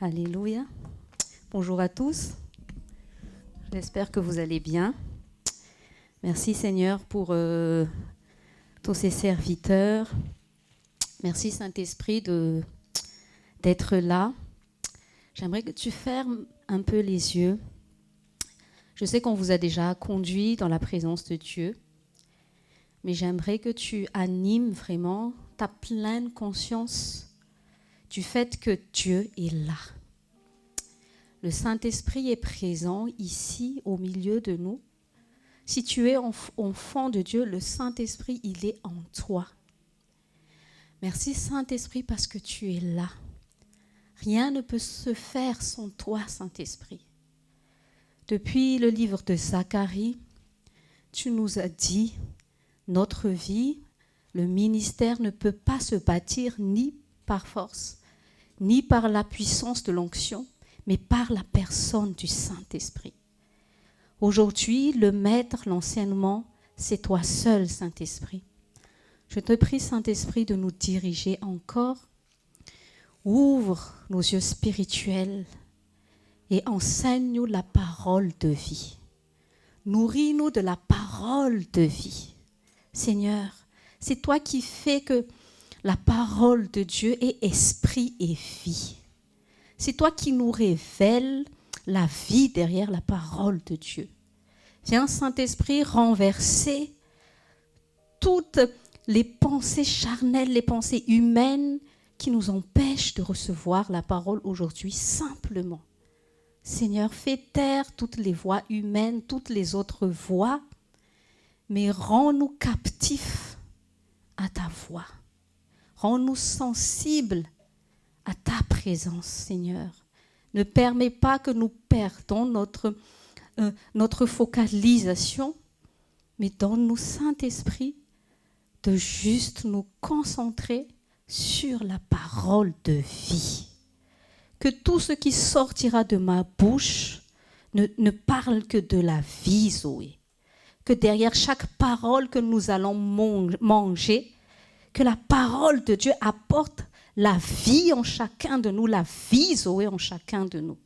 Alléluia. Bonjour à tous. J'espère que vous allez bien. Merci Seigneur pour tous ces serviteurs. Merci Saint-Esprit d'être là. J'aimerais que tu fermes un peu les yeux. Je sais qu'on vous a déjà conduit dans la présence de Dieu, mais j'aimerais que tu animes vraiment ta pleine conscience du fait que Dieu est là. Le Saint-Esprit est présent ici au milieu de nous. Si tu es enfant de Dieu, le Saint-Esprit, il est en toi. Merci Saint-Esprit parce que tu es là. Rien ne peut se faire sans toi, Saint-Esprit. Depuis le livre de Zacharie, tu nous as dit, notre vie, le ministère ne peut pas se bâtir ni par force, ni par la puissance de l'onction, mais par la personne du Saint-Esprit. Aujourd'hui, le maître, l'enseignement, c'est toi seul, Saint-Esprit. Je te prie, Saint-Esprit, de nous diriger encore. Ouvre nos yeux spirituels et enseigne-nous la parole de vie. Nourris-nous de la parole de vie. Seigneur, c'est toi qui fais que la parole de Dieu est esprit et vie. C'est toi qui nous révèles la vie derrière la parole de Dieu. Viens, Saint-Esprit, renverser toutes les pensées charnelles, les pensées humaines qui nous empêchent de recevoir la parole aujourd'hui simplement. Seigneur, fais taire toutes les voix humaines, toutes les autres voix, mais rends-nous captifs à ta voix. Rends-nous sensibles à ta présence, Seigneur. Ne permets pas que nous perdons notre focalisation, mais donne-nous, Saint-Esprit, de juste nous concentrer sur la parole de vie. Que tout ce qui sortira de ma bouche ne parle que de la vie, Zoé. Que derrière chaque parole que nous allons manger, que la parole de Dieu apporte la vie en chacun de nous, la vie, Zoé, en chacun de nous.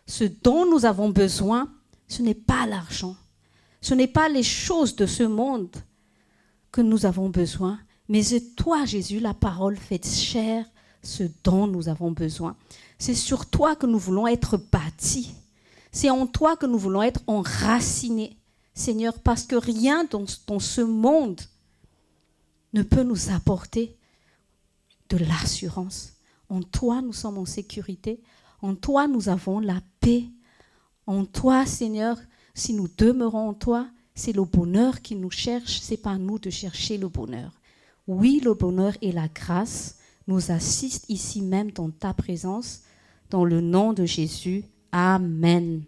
Ce dont nous avons besoin, ce n'est pas l'argent, ce n'est pas les choses de ce monde que nous avons besoin, mais c'est toi, Jésus, la parole faite chair, ce dont nous avons besoin. C'est sur toi que nous voulons être bâtis. C'est en toi que nous voulons être enracinés, Seigneur, parce que rien dans ce monde ne peut nous apporter de l'assurance. En toi, nous sommes en sécurité. En toi, nous avons la paix. En toi, Seigneur, si nous demeurons en toi, c'est le bonheur qui nous cherche, c'est pas nous de chercher le bonheur. Oui, le bonheur et la grâce nous assistent ici même dans ta présence, dans le nom de Jésus. Amen.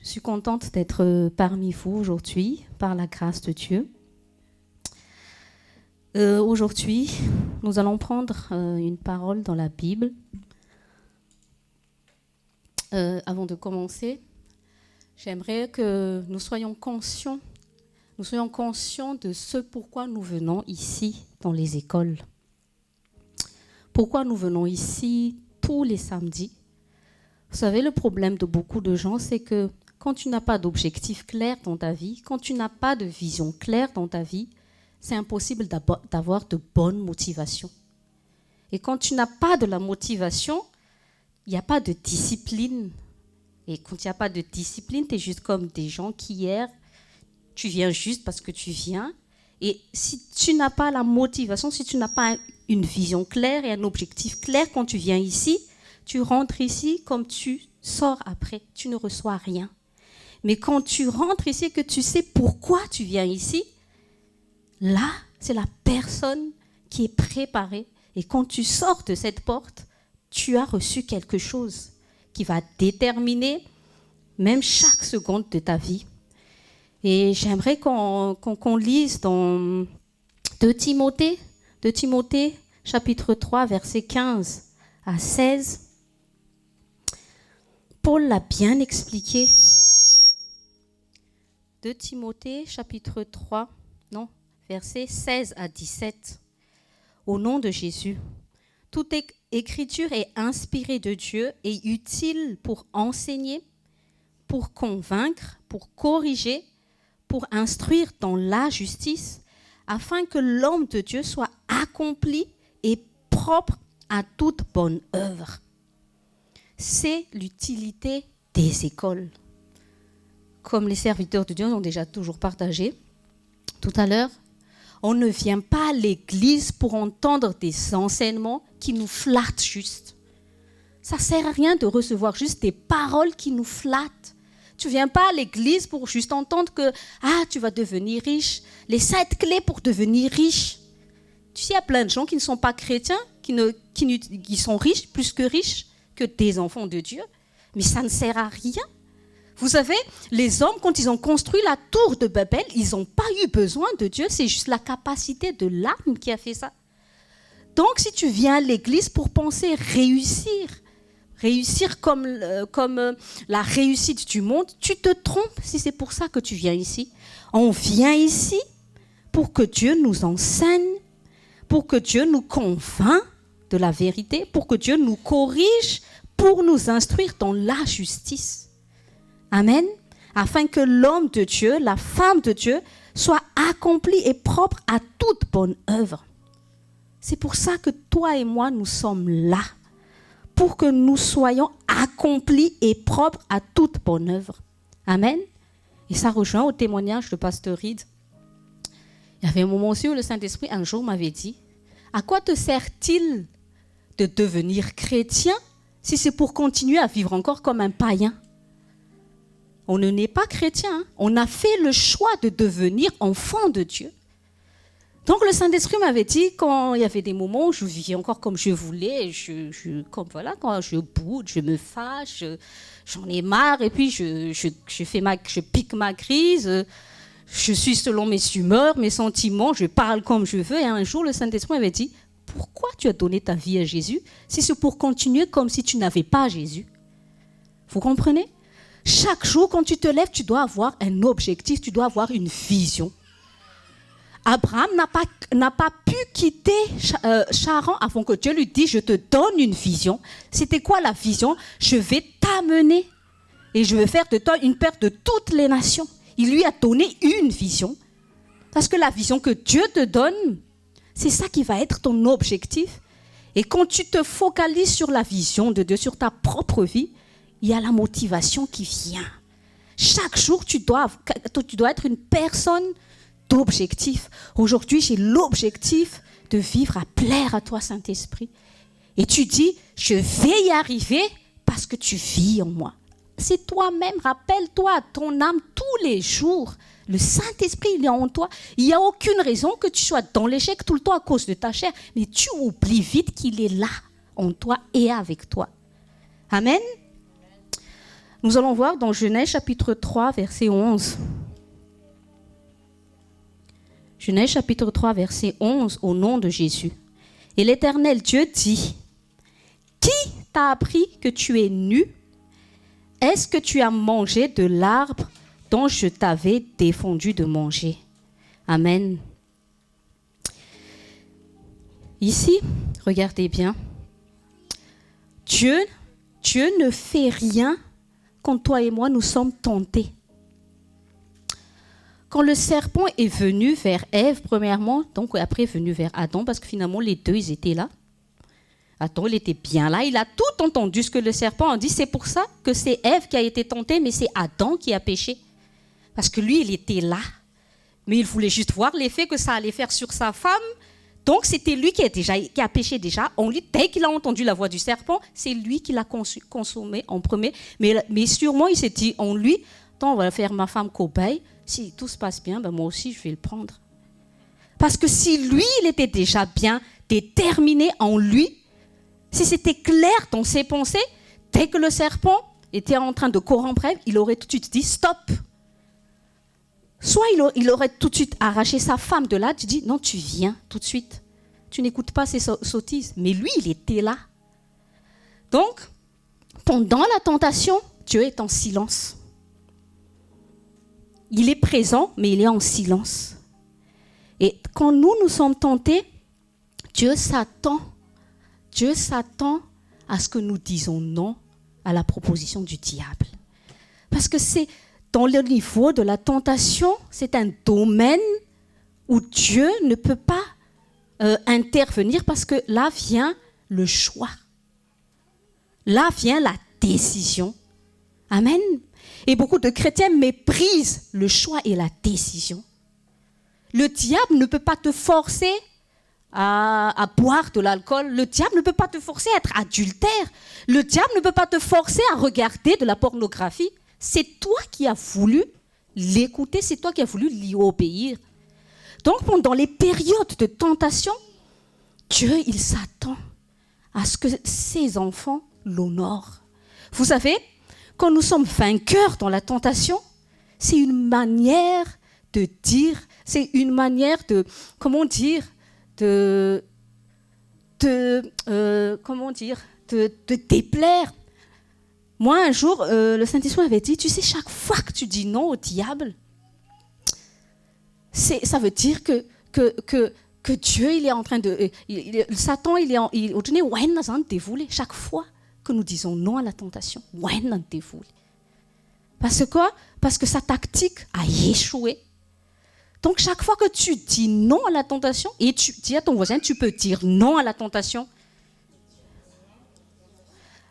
Je suis contente d'être parmi vous aujourd'hui, par la grâce de Dieu. Aujourd'hui, nous allons prendre une parole dans la Bible. Avant de commencer, j'aimerais que nous soyons conscients de ce pourquoi nous venons ici dans les écoles. Pourquoi nous venons ici tous les samedis. Vous savez, le problème de beaucoup de gens, c'est que quand tu n'as pas d'objectif clair dans ta vie, quand tu n'as pas de vision claire dans ta vie, c'est impossible d'avoir de bonnes motivations. Et quand tu n'as pas de la motivation, il n'y a pas de discipline. Et quand il n'y a pas de discipline, tu es juste comme des gens qui hier, tu viens juste parce que tu viens. Et si tu n'as pas la motivation, si tu n'as pas une vision claire et un objectif clair quand tu viens ici, tu rentres ici comme tu sors après. Tu ne reçois rien. Mais quand tu rentres ici, que tu sais pourquoi tu viens ici, là, c'est la personne qui est préparée. Et quand tu sors de cette porte, tu as reçu quelque chose qui va déterminer même chaque seconde de ta vie. Et j'aimerais qu'on lise dans 2 Timothée, chapitre 3, versets 15 à 16. Paul l'a bien expliqué. 2 Timothée, chapitre 3, versets 16 à 17. Au nom de Jésus. toute écriture est inspirée de Dieu et utile pour enseigner, pour convaincre, pour corriger, pour instruire dans la justice, afin que l'homme de Dieu soit accompli et propre à toute bonne œuvre. C'est l'utilité des écoles. Comme les serviteurs de Dieu ont déjà toujours partagé tout à l'heure, on ne vient pas à l'église pour entendre des enseignements qui nous flattent juste. Ça ne sert à rien de recevoir juste des paroles qui nous flattent. Tu ne viens pas à l'église pour juste entendre que tu vas devenir riche. Les 7 clés pour devenir riche. Tu sais, il y a plein de gens qui ne sont pas chrétiens, qui sont riches, plus que riches, que des enfants de Dieu. Mais ça ne sert à rien. Vous savez, les hommes, quand ils ont construit la tour de Babel, ils n'ont pas eu besoin de Dieu. C'est juste la capacité de l'âme qui a fait ça. Donc, si tu viens à l'église pour penser réussir comme la réussite du monde, tu te trompes si c'est pour ça que tu viens ici. On vient ici pour que Dieu nous enseigne, pour que Dieu nous convainc de la vérité, pour que Dieu nous corrige, pour nous instruire dans la justice. Amen. Afin que l'homme de Dieu, la femme de Dieu, soit accompli et propre à toute bonne œuvre. C'est pour ça que toi et moi, nous sommes là. Pour que nous soyons accomplis et propres à toute bonne œuvre. Amen. Et ça rejoint au témoignage de Pasteur Reed. Il y avait un moment aussi où le Saint-Esprit, un jour, m'avait dit, à quoi te sert-il de devenir chrétien si c'est pour continuer à vivre encore comme un païen? On ne naît pas chrétien. Hein. On a fait le choix de devenir enfant de Dieu. Donc le Saint-Esprit m'avait dit, quand il y avait des moments où je vivais encore comme je voulais, quand je boude, je me fâche, j'en ai marre, et puis je pique ma crise, je suis selon mes humeurs, mes sentiments, je parle comme je veux. Et un jour, le Saint-Esprit m'avait dit, pourquoi tu as donné ta vie à Jésus si c'est pour continuer comme si tu n'avais pas Jésus? Vous comprenez? Chaque jour, quand tu te lèves, tu dois avoir un objectif, tu dois avoir une vision. Abraham n'a pas pu quitter Charan avant que Dieu lui dise, je te donne une vision. C'était quoi la vision? Je vais t'amener et je vais faire de toi une père de toutes les nations. Il lui a donné une vision. Parce que la vision que Dieu te donne, c'est ça qui va être ton objectif. Et quand tu te focalises sur la vision de Dieu, sur ta propre vie, il y a la motivation qui vient. Chaque jour, tu dois être une personne d'objectif. Aujourd'hui, j'ai l'objectif de vivre à plaire à toi, Saint-Esprit. Et tu dis, je vais y arriver parce que tu vis en moi. C'est toi-même, rappelle-toi, ton âme tous les jours. Le Saint-Esprit, il est en toi. Il n'y a aucune raison que tu sois dans l'échec tout le temps à cause de ta chair. Mais tu oublies vite qu'il est là, en toi et avec toi. Amen. Nous allons voir dans Genèse chapitre 3, verset 11. Genèse chapitre 3, verset 11, au nom de Jésus. Et l'Éternel Dieu dit, qui t'a appris que tu es nu? Est-ce que tu as mangé de l'arbre dont je t'avais défendu de manger? Amen. Ici, regardez bien. Dieu ne fait rien quand toi et moi nous sommes tentés. Quand le serpent est venu vers Ève, premièrement, donc après est venu vers Adam, parce que finalement les deux, ils étaient là. Adam, il était bien là, il a tout entendu ce que le serpent a dit. C'est pour ça que c'est Ève qui a été tentée, mais c'est Adam qui a péché. Parce que lui, il était là. Mais il voulait juste voir l'effet que ça allait faire sur sa femme. Donc c'était lui qui a péché déjà. Dès qu'il a entendu la voix du serpent, c'est lui qui l'a consommé en premier. Mais sûrement, il s'est dit en lui, on va faire ma femme cobaye. Si tout se passe bien, moi aussi, je vais le prendre. Parce que si lui, il était déjà bien déterminé en lui, si c'était clair dans ses pensées, dès que le serpent était en train de corrompre Ève, il aurait tout de suite dit stop. Soit il aurait tout de suite arraché sa femme de là, tu dis non, tu viens tout de suite. Tu n'écoutes pas ces sottises. Mais lui, il était là. Donc, pendant la tentation, Dieu est en silence. Il est présent, mais il est en silence. Et quand nous sommes tentés, Dieu s'attend Dieu s'attend à ce que nous disons non à la proposition du diable. Parce que c'est dans le niveau de la tentation, c'est un domaine où Dieu ne peut pas intervenir parce que là vient le choix. Là vient la décision. Amen. Et beaucoup de chrétiens méprisent le choix et la décision. Le diable ne peut pas te forcer à boire de l'alcool. Le diable ne peut pas te forcer à être adultère. Le diable ne peut pas te forcer à regarder de la pornographie. C'est toi qui as voulu l'écouter, c'est toi qui as voulu lui obéir. Donc, pendant les périodes de tentation, Dieu, il s'attend à ce que ses enfants l'honorent. Vous savez, quand nous sommes vainqueurs dans la tentation, c'est une manière de dire, c'est une manière de, comment dire, de déplaire. Moi, un jour, le Saint-Esprit m'avait dit, tu sais, chaque fois que tu dis non au diable, ça veut dire que Dieu, il est en train de... Satan, il est en... Chaque fois que nous disons non à la tentation, parce que quoi? Parce que sa tactique a échoué. Donc, chaque fois que tu dis non à la tentation, et tu dis à ton voisin, tu peux dire non à la tentation,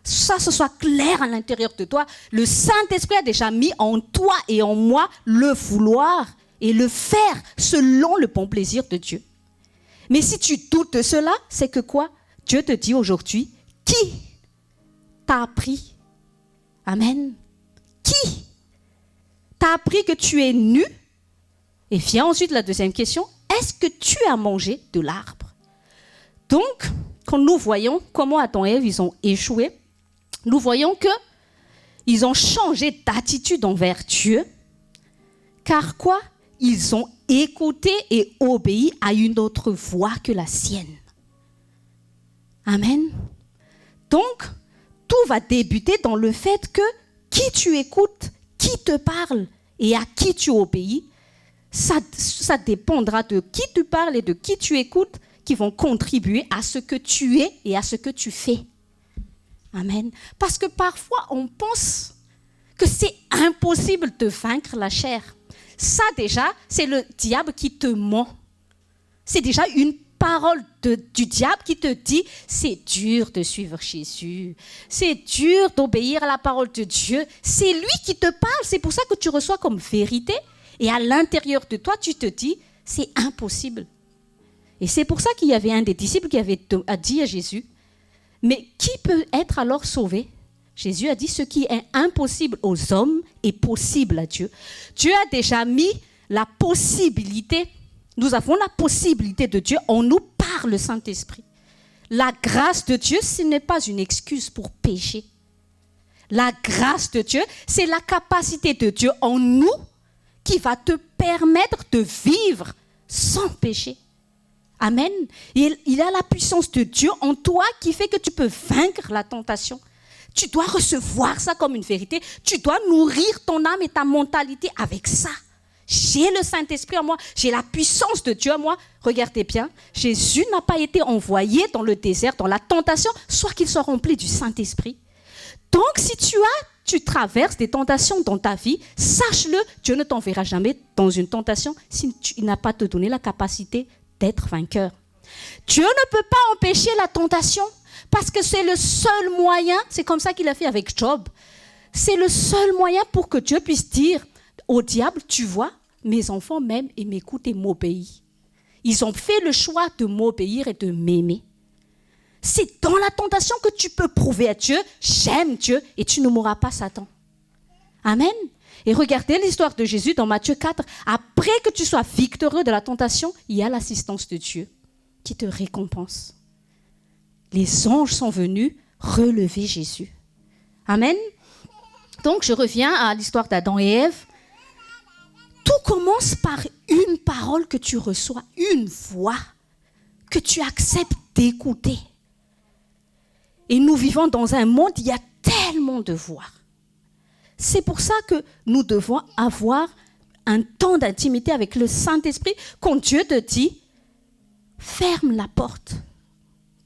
ça, ce soit clair à l'intérieur de toi. Le Saint-Esprit a déjà mis en toi et en moi le vouloir et le faire selon le bon plaisir de Dieu. Mais si tu doutes de cela, c'est que quoi? Dieu te dit aujourd'hui, qui t'a appris? Amen. Qui t'a appris que tu es nu? Et vient ensuite la deuxième question, est-ce que tu as mangé de l'arbre? Donc, quand nous voyons comment Adam et Ève, ils ont échoué, nous voyons qu'ils ont changé d'attitude envers Dieu, car quoi? Ils ont écouté et obéi à une autre voix que la sienne. Amen. Donc, tout va débuter dans le fait que qui tu écoutes, qui te parle et à qui tu obéis, ça dépendra de qui tu parles et de qui tu écoutes qui vont contribuer à ce que tu es et à ce que tu fais. Amen. Parce que parfois, on pense que c'est impossible de vaincre la chair. Ça déjà, c'est le diable qui te ment. C'est déjà une parole du diable qui te dit « c'est dur de suivre Jésus, c'est dur d'obéir à la parole de Dieu ». C'est lui qui te parle, c'est pour ça que tu reçois comme vérité. Et à l'intérieur de toi, tu te dis « c'est impossible ». Et c'est pour ça qu'il y avait un des disciples qui avait dit à Jésus « mais qui peut être alors sauvé ?» Jésus a dit, ce qui est impossible aux hommes est possible à Dieu. Dieu a déjà mis la possibilité, nous avons la possibilité de Dieu en nous par le Saint-Esprit. La grâce de Dieu, ce n'est pas une excuse pour pécher. La grâce de Dieu, c'est la capacité de Dieu en nous qui va te permettre de vivre sans péché. Amen. Il y a la puissance de Dieu en toi qui fait que tu peux vaincre la tentation. Tu dois recevoir ça comme une vérité. Tu dois nourrir ton âme et ta mentalité avec ça. J'ai le Saint-Esprit en moi. J'ai la puissance de Dieu en moi. Regardez bien, Jésus n'a pas été envoyé dans le désert, dans la tentation, soit qu'il soit rempli du Saint-Esprit. Donc, si tu traverses des tentations dans ta vie, sache-le, Dieu ne t'enverra jamais dans une tentation s'il n'a pas te donné la capacité d'être vainqueur. Dieu ne peut pas empêcher la tentation. Parce que c'est le seul moyen, c'est comme ça qu'il a fait avec Job. C'est le seul moyen pour que Dieu puisse dire au diable, tu vois, mes enfants m'aiment et m'écoutent et m'obéissent. Ils ont fait le choix de m'obéir et de m'aimer. C'est dans la tentation que tu peux prouver à Dieu, j'aime Dieu et tu ne mourras pas Satan. Amen. Et regardez l'histoire de Jésus dans Matthieu 4. Après que tu sois victorieux de la tentation, il y a l'assistance de Dieu qui te récompense. Les anges sont venus relever Jésus. Amen. Donc, je reviens à l'histoire d'Adam et Ève. Tout commence par une parole que tu reçois, une voix que tu acceptes d'écouter. Et nous vivons dans un monde où il y a tellement de voix. C'est pour ça que nous devons avoir un temps d'intimité avec le Saint-Esprit. Quand Dieu te dit, ferme la porte.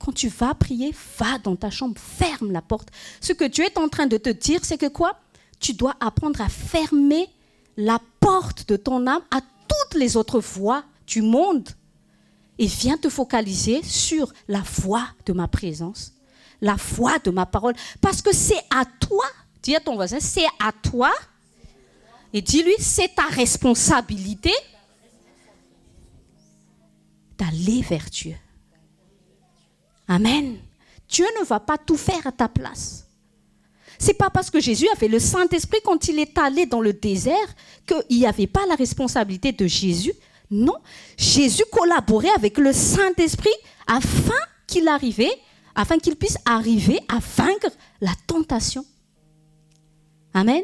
quand tu vas prier, va dans ta chambre, ferme la porte. Ce que Dieu est en train de te dire, c'est que quoi? Tu dois apprendre à fermer la porte de ton âme à toutes les autres voix du monde. Et viens te focaliser sur la voix de ma présence, la voix de ma parole. Parce que c'est à toi, dis à ton voisin, c'est à toi. Et dis-lui, c'est ta responsabilité d'aller vers Dieu. Amen. Dieu ne va pas tout faire à ta place. C'est pas parce que Jésus avait le Saint-Esprit quand il est allé dans le désert qu'il n'y avait pas la responsabilité de Jésus. Non, Jésus collaborait avec le Saint-Esprit afin qu'il puisse arriver à vaincre la tentation. Amen.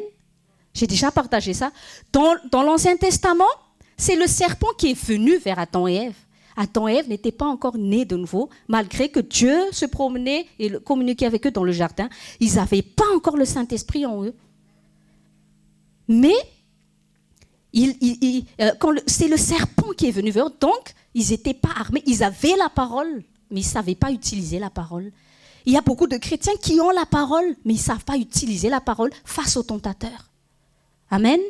J'ai déjà partagé ça. Dans l'Ancien Testament, c'est le serpent qui est venu vers Adam et Ève. Adam et Ève n'étaient pas encore nés de nouveau, malgré que Dieu se promenait et communiquait avec eux dans le jardin. Ils n'avaient pas encore le Saint-Esprit en eux. Mais c'est le serpent qui est venu vers eux. Donc, ils n'étaient pas armés. Ils avaient la parole, mais ils ne savaient pas utiliser la parole. Il y a beaucoup de chrétiens qui ont la parole, mais ils ne savent pas utiliser la parole face aux tentateurs. Amen.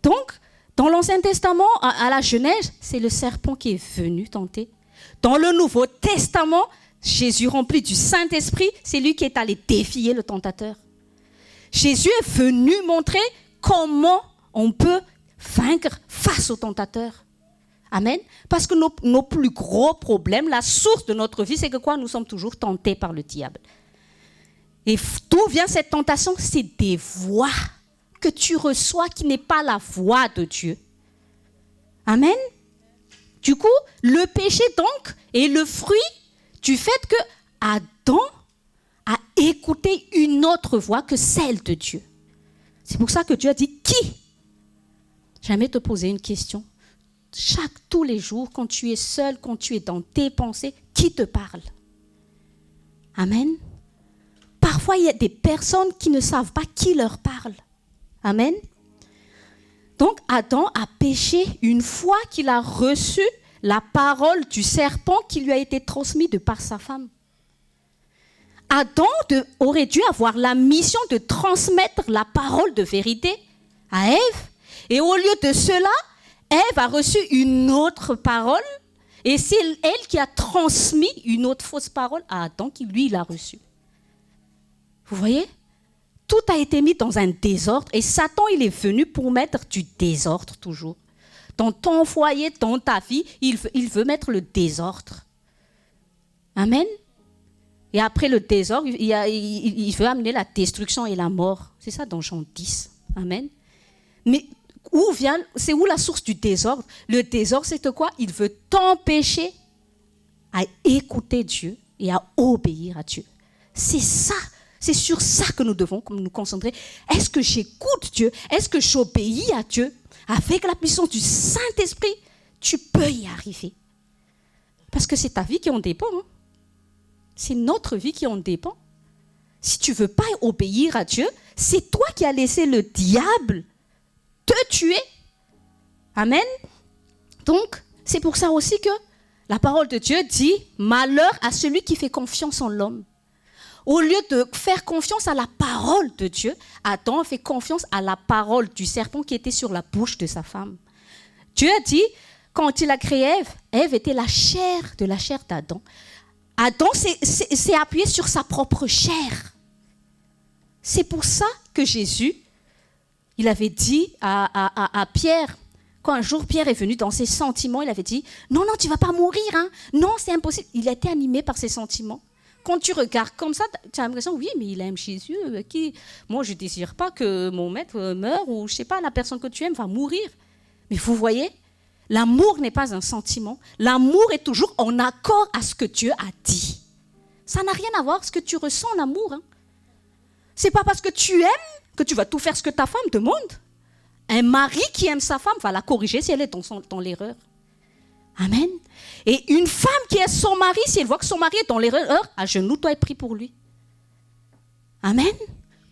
Donc, dans l'Ancien Testament, à la Genèse, c'est le serpent qui est venu tenter. Dans le Nouveau Testament, Jésus rempli du Saint-Esprit, c'est lui qui est allé défier le tentateur. Jésus est venu montrer comment on peut vaincre face au tentateur. Amen. Parce que nos plus gros problèmes, la source de notre vie, c'est que quoi? Nous sommes toujours tentés par le diable. Et d'où vient cette tentation? C'est des voix que tu reçois qui n'est pas la voix de Dieu. Amen. Du coup, le péché donc est le fruit du fait que Adam a écouté une autre voix que celle de Dieu. C'est pour ça que Dieu a dit qui? J'aimerais te poser une question. Tous les jours, quand tu es seul, quand tu es dans tes pensées, qui te parle? Amen. Parfois, il y a des personnes qui ne savent pas qui leur parle. Amen. Donc, Adam a péché une fois qu'il a reçu la parole du serpent qui lui a été transmise de par sa femme. Adam aurait dû avoir la mission de transmettre la parole de vérité à Ève. Et au lieu de cela, Ève a reçu une autre parole. Et c'est elle qui a transmis une autre fausse parole à Adam qui, lui, l'a reçue. Vous voyez? Tout a été mis dans un désordre et Satan, il est venu pour mettre du désordre toujours. Dans ton foyer, dans ta vie, il veut mettre le désordre. Amen. Et après le désordre, il veut amener la destruction et la mort. C'est ça dans Jean 10. Amen. Mais c'est où la source du désordre? Le désordre, c'est quoi? Il veut t'empêcher à écouter Dieu et à obéir à Dieu. C'est ça. C'est sur ça que nous devons nous concentrer. Est-ce que j'écoute Dieu? Est-ce que j'obéis à Dieu? Avec la puissance du Saint-Esprit, tu peux y arriver. Parce que c'est ta vie qui en dépend. Hein? C'est notre vie qui en dépend. Si tu ne veux pas obéir à Dieu, c'est toi qui as laissé le diable te tuer. Amen. Donc, c'est pour ça aussi que la parole de Dieu dit « Malheur à celui qui fait confiance en l'homme ». Au lieu de faire confiance à la parole de Dieu, Adam fait confiance à la parole du serpent qui était sur la bouche de sa femme. Dieu a dit, quand il a créé Ève, Ève était la chair d'Adam. Adam s'est appuyé sur sa propre chair. C'est pour ça que Jésus, il avait dit à Pierre, quand un jour Pierre est venu dans ses sentiments, il avait dit, non, tu ne vas pas mourir, hein. Non, c'est impossible. Il a été animé par ses sentiments. Quand tu regardes comme ça, tu as l'impression, oui, mais il aime Jésus. Moi, je ne désire pas que mon maître meure ou, je ne sais pas, la personne que tu aimes va mourir. Mais vous voyez, l'amour n'est pas un sentiment. L'amour est toujours en accord à ce que Dieu a dit. Ça n'a rien à voir avec ce que tu ressens en amour. Hein. Ce n'est pas parce que tu aimes que tu vas tout faire ce que ta femme demande. Un mari qui aime sa femme va la corriger si elle est dans l'erreur. Amen. Et une femme qui aime son mari, si elle voit que son mari est dans l'erreur, à genoux, toi, et prie pour lui. Amen.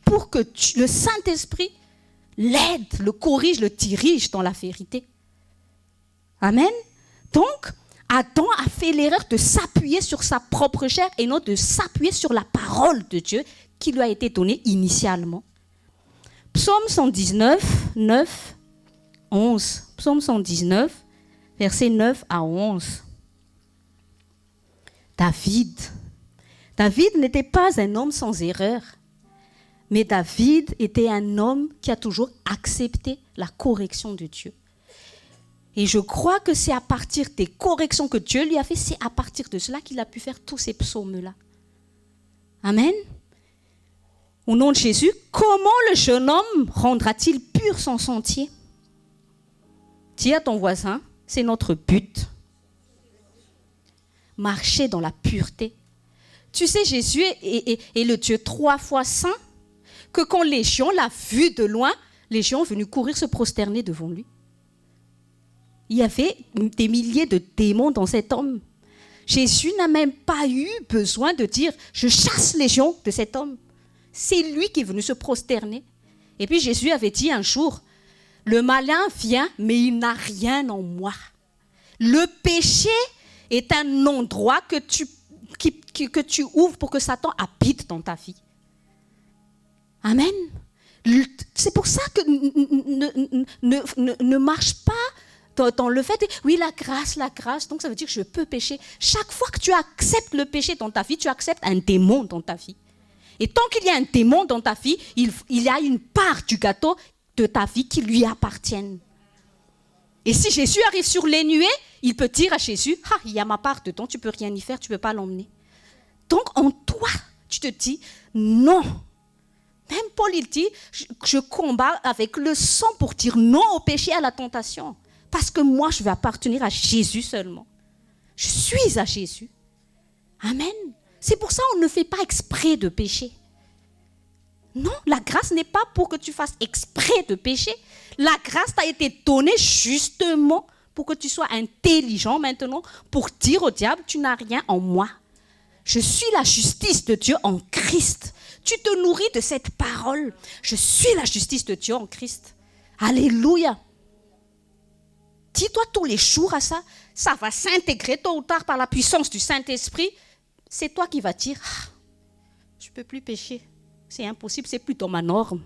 Pour que le Saint-Esprit l'aide, le corrige, le dirige dans la vérité. Amen. Donc, Adam a fait l'erreur de s'appuyer sur sa propre chair et non de s'appuyer sur la parole de Dieu qui lui a été donnée initialement. Psaume 119, 9, 11. Psaume 119, versets 9 à 11. David n'était pas un homme sans erreur, mais David était un homme qui a toujours accepté la correction de Dieu. Et je crois que c'est à partir des corrections que Dieu lui a fait, c'est à partir de cela qu'il a pu faire tous ces psaumes-là. Amen. Au nom de Jésus, comment le jeune homme rendra-t-il pur son sentier? Dis à ton voisin, c'est notre but. Marcher dans la pureté. Tu sais, Jésus est le Dieu 3 fois saint, que quand les gens l'ont vu de loin, les gens sont venus courir se prosterner devant lui. Il y avait des milliers de démons dans cet homme. Jésus n'a même pas eu besoin de dire « je chasse les gens de cet homme ». C'est lui qui est venu se prosterner. Et puis Jésus avait dit un jour « le malin vient, mais il n'a rien en moi ». Le péché est un endroit que tu ouvres pour que Satan habite dans ta vie. Amen. C'est pour ça que ne marche pas dans le fait de, oui, la grâce, donc ça veut dire que je peux pécher. Chaque fois que tu acceptes le péché dans ta vie, tu acceptes un démon dans ta vie. Et tant qu'il y a un démon dans ta vie, il y a une part du gâteau de ta vie qui lui appartienne. Et si Jésus arrive sur les nuées, il peut dire à Jésus, ah, il y a ma part dedans, tu ne peux rien y faire, tu ne peux pas l'emmener. Donc en toi, tu te dis, non. Même Paul, il dit, je combats avec le sang pour dire non au péché, à la tentation. Parce que moi, je vais appartenir à Jésus seulement. Je suis à Jésus. Amen. C'est pour ça qu'on ne fait pas exprès de pécher. Non, la grâce n'est pas pour que tu fasses exprès de pécher. La grâce t'a été donnée justement pour que tu sois intelligent maintenant, pour dire au diable, tu n'as rien en moi. Je suis la justice de Dieu en Christ. Tu te nourris de cette parole. Je suis la justice de Dieu en Christ. Alléluia. Dis-toi tous les jours à ça. Ça va s'intégrer tôt ou tard par la puissance du Saint-Esprit. C'est toi qui vas dire, ah, je ne peux plus pécher. C'est impossible, c'est plus dans ma norme.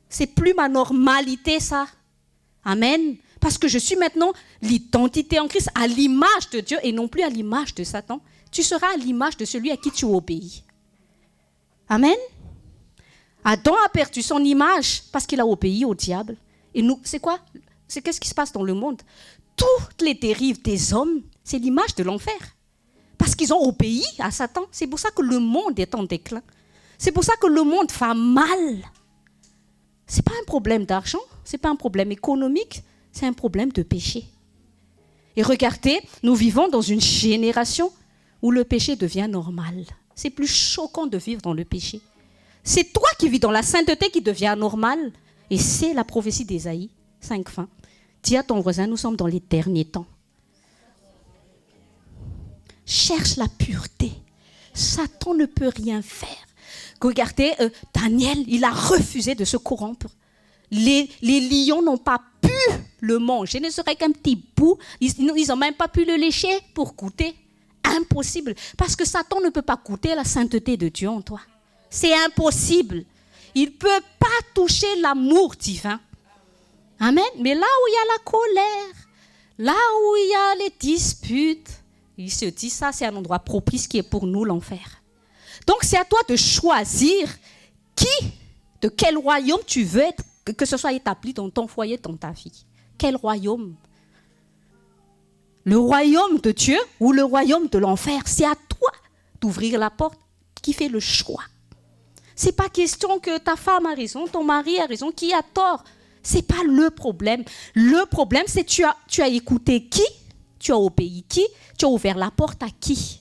C'est plus ma normalité, ça. Amen. Parce que je suis maintenant l'identité en Christ, à l'image de Dieu et non plus à l'image de Satan. Tu seras à l'image de celui à qui tu obéis. Amen. Adam a perdu son image parce qu'il a obéi au diable. Et nous, c'est quoi? C'est qu'est-ce qui se passe dans le monde? Toutes les dérives des hommes, c'est l'image de l'enfer. Parce qu'ils ont obéi à Satan. C'est pour ça que le monde est en déclin. C'est pour ça que le monde va mal. Ce n'est pas un problème d'argent, ce n'est pas un problème économique, c'est un problème de péché. Et regardez, nous vivons dans une génération où le péché devient normal. C'est plus choquant de vivre dans le péché. C'est toi qui vis dans la sainteté qui devient normal. Et c'est la prophétie d'Ésaïe 5:20. Dis à ton voisin, nous sommes dans les derniers temps. Cherche la pureté. Satan ne peut rien faire. Regardez, Daniel, il a refusé de se corrompre. Les lions n'ont pas pu le manger, ne serait qu'un petit bout. Ils n'ont même pas pu le lécher pour goûter. Impossible. Parce que Satan ne peut pas goûter la sainteté de Dieu en toi. C'est impossible. Il ne peut pas toucher l'amour divin. Amen. Mais là où il y a la colère, là où il y a les disputes, il se dit ça, c'est un endroit propice qui est pour nous l'enfer. Donc c'est à toi de choisir de quel royaume tu veux être, que ce soit établi dans ton foyer, dans ta vie. Quel royaume? Le royaume de Dieu ou le royaume de l'enfer? C'est à toi d'ouvrir la porte, qui fait le choix. Ce n'est pas question que ta femme a raison, ton mari a raison, qui a tort. Ce n'est pas le problème. Le problème, c'est que tu as écouté qui? Tu as obéi qui? Tu as ouvert la porte à qui?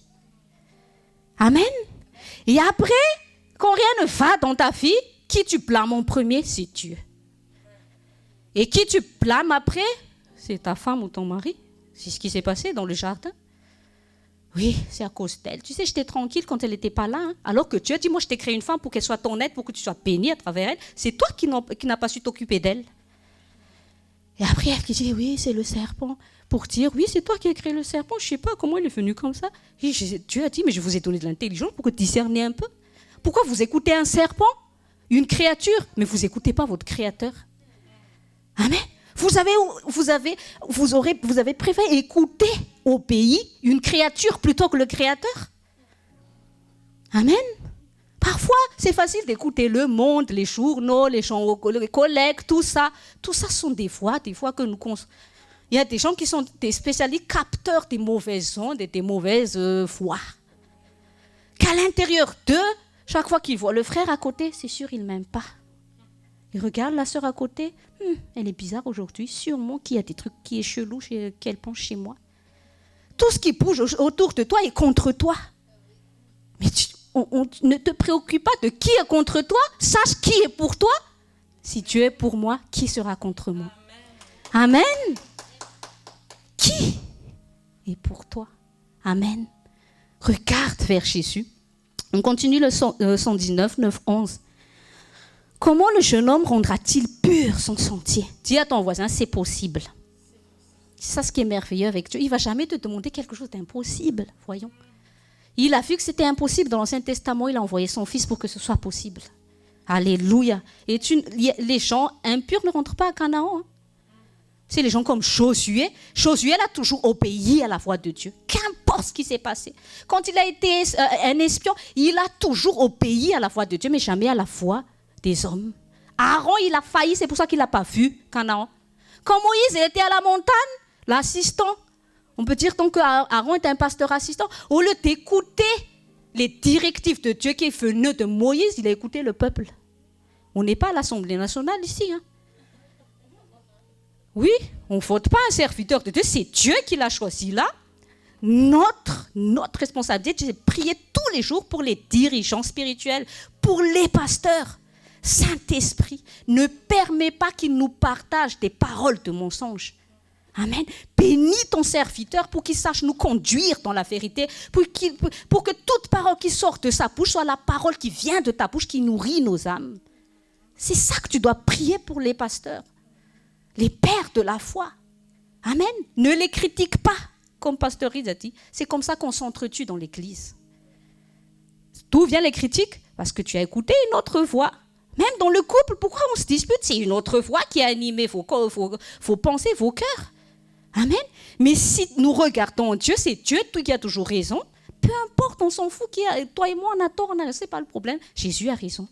Amen. Et après, quand rien ne va dans ta vie, qui tu blâmes en premier? C'est Dieu. Et qui tu blâmes après? C'est ta femme ou ton mari. C'est ce qui s'est passé dans le jardin. Oui, c'est à cause d'elle. Tu sais, j'étais tranquille quand elle n'était pas là. Hein. Alors que Dieu dit, moi, je t'ai créé une femme pour qu'elle soit ton aide, pour que tu sois béni à travers elle. C'est toi qui n'as pas su t'occuper d'elle. Et après, elle qui dit, oui, c'est le serpent. Pour dire, oui, c'est toi qui as créé le serpent. Je ne sais pas comment il est venu comme ça. Dieu a dit, mais je vous ai donné de l'intelligence pour que tu discerniez un peu. Pourquoi vous écoutez un serpent, une créature, mais vous n'écoutez pas votre créateur? Amen. Vous avez préféré écouter au pays une créature plutôt que le créateur? Amen. Parfois, c'est facile d'écouter le monde, les journaux, les collègues, tout ça. Tout ça sont des voix que nous... Il y a des gens qui sont des spécialistes capteurs des mauvaises ondes et des mauvaises voix. Qu'à l'intérieur d'eux, chaque fois qu'ils voient le frère à côté, c'est sûr, ils ne m'aiment pas. Ils regardent la sœur à côté, elle est bizarre aujourd'hui, sûrement qu'il y a des trucs qui est chelou qu'elle pense chez moi. Tout ce qui bouge autour de toi est contre toi. Mais ne te préoccupe pas de qui est contre toi, sache qui est pour toi. Si Dieu est pour moi, qui sera contre moi? Amen. Qui est pour toi? Amen. Regarde vers Jésus. On continue le 119, 9, 11. Comment le jeune homme rendra-t-il pur son sentier? Dis à ton voisin, c'est possible. C'est ça ce qui est merveilleux avec Dieu. Il ne va jamais te demander quelque chose d'impossible, voyons. Il a vu que c'était impossible dans l'Ancien Testament, il a envoyé son fils pour que ce soit possible. Alléluia. Et les gens impurs ne rentrent pas à Canaan. Hein. C'est les gens comme Josué. Josué, il a toujours obéi à la voix de Dieu. Qu'importe ce qui s'est passé. Quand il a été un espion, il a toujours obéi à la voix de Dieu, mais jamais à la voix des hommes. Aaron, il a failli, c'est pour ça qu'il n'a pas vu Canaan. Quand Moïse était à la montagne, l'assistant, on peut dire donc qu'Aaron est un pasteur assistant, au lieu d'écouter les directives de Dieu qui est venu de Moïse, il a écouté le peuple. On n'est pas à l'Assemblée nationale ici. Hein. Oui, on ne vote pas un serviteur de Dieu, c'est Dieu qui l'a choisi là. Notre responsabilité, c'est de prier tous les jours pour les dirigeants spirituels, pour les pasteurs. Saint-Esprit, ne permet pas qu'il nous partage des paroles de mensonges. Amen. Bénis ton serviteur pour qu'il sache nous conduire dans la vérité, pour que toute parole qui sort de sa bouche soit la parole qui vient de ta bouche, qui nourrit nos âmes. C'est ça que tu dois prier pour les pasteurs, les pères de la foi. Amen. Ne les critique pas, comme Pasteur Riz a dit. C'est comme ça qu'on s'entretue dans l'église. D'où viennent les critiques? Parce que tu as écouté une autre voix. Même dans le couple, pourquoi on se dispute? C'est une autre voix qui a animé vos pensées, vos cœurs. Amen. Mais si nous regardons Dieu, c'est Dieu qui a toujours raison. Peu importe, on s'en fout. Toi et moi, on a tort, c'est pas le problème. Jésus a raison.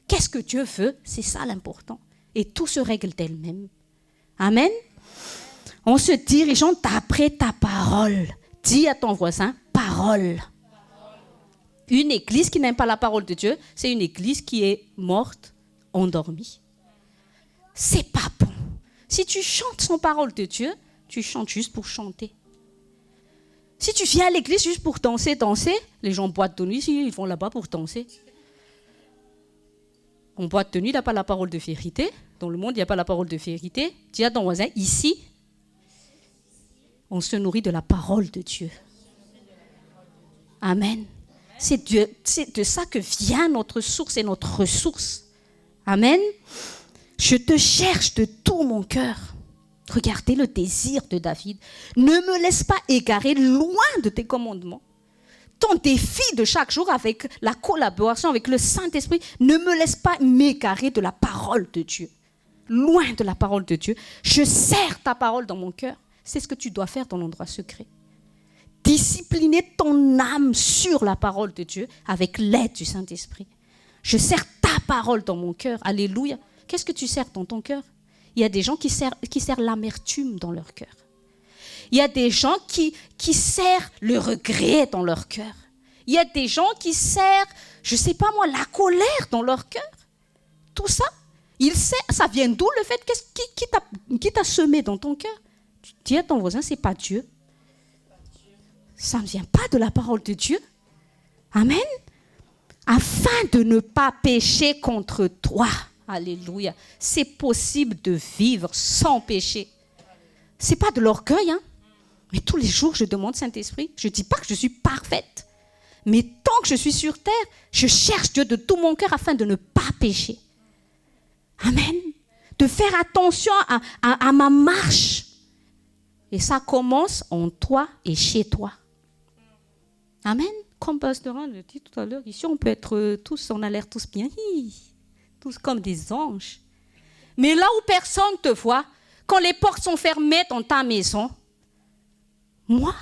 Qu'est-ce que Dieu veut? C'est ça l'important. Et tout se règle d'elle-même. Amen. En se dirigeant d'après ta parole. Dis à ton voisin, parole. Une église qui n'aime pas la parole de Dieu, c'est une église qui est morte, endormie. C'est pas bon. Si tu chantes sans parole de Dieu, tu chantes juste pour chanter. Si tu viens à l'église juste pour danser, les gens en boîte de nuit, ils vont là-bas pour danser. En boîte de nuit, il n'y a pas la parole de vérité. Dans le monde, il n'y a pas la parole de vérité. Dis à ton voisin, ici, on se nourrit de la parole de Dieu. Amen. C'est de ça que vient notre source et notre ressource. Amen. Je te cherche de tout mon cœur. Regardez le désir de David. Ne me laisse pas égarer loin de tes commandements. Ton défi de chaque jour avec la collaboration avec le Saint-Esprit, ne me laisse pas m'égarer de la parole de Dieu. Loin de la parole de Dieu. Je serre ta parole dans mon cœur. C'est ce que tu dois faire dans l'endroit secret. Discipliner ton âme sur la parole de Dieu avec l'aide du Saint-Esprit. Je serre ta parole dans mon cœur. Alléluia. Qu'est-ce que tu serres dans ton cœur? Il y a des gens qui serrent l'amertume dans leur cœur. Il y a des gens qui serrent le regret dans leur cœur. Il y a des gens qui serrent, je ne sais pas moi, la colère dans leur cœur. Tout ça, ça vient d'où le fait? Qui t'a semé dans ton cœur? Tu dis à ton voisin, ce n'est pas Dieu. Ça ne vient pas de la parole de Dieu. Amen. Afin de ne pas pécher contre toi. Alléluia. C'est possible de vivre sans péché. Ce n'est pas de l'orgueil. Hein? Mais tous les jours, je demande Saint-Esprit. Je ne dis pas que je suis parfaite. Mais tant que je suis sur terre, je cherche Dieu de tout mon cœur afin de ne pas pécher. Amen. de faire attention à ma marche. Et ça commence en toi et chez toi. Amen. Comme Pasteur Anne le dit tout à l'heure, ici on peut être tous, on a l'air tous bien, tous comme des anges. Mais là où personne te voit, quand les portes sont fermées dans ta maison, moi,